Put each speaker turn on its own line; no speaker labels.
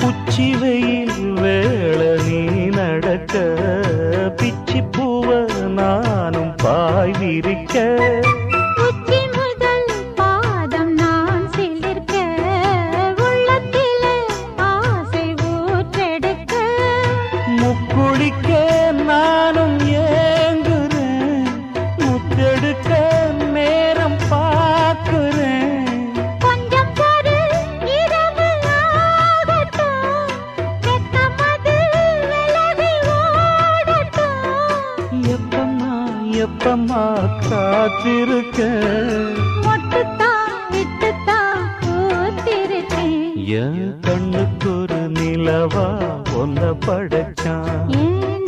உச்சி வெயில் வேள நீ நடக்க பிச்சி பூவ நானும் பாய் விரிக்க
உச்சி முதல் பாதம் நான் சிலிர்க்க உள்ளத்திலே ஆசை ஊற்றெடுக்க
முக்குளிக்க நானும் ஏங்குறேன் முத்தெடுக்க நேரம் பார்க்கிறேன்
கொஞ்சம் பொறு இரவு ஆகட்டும் வெக்கமது விலகி ஓடட்டும்
எப்பம்மா காத்திருக்க
மொட்டுத்தான் விட்டுத்தான் கூத்திருக்கேன்
என் கண்ணுக்கு ஒரு நிலவா ஒன்ன படைச்சான்
ஏன்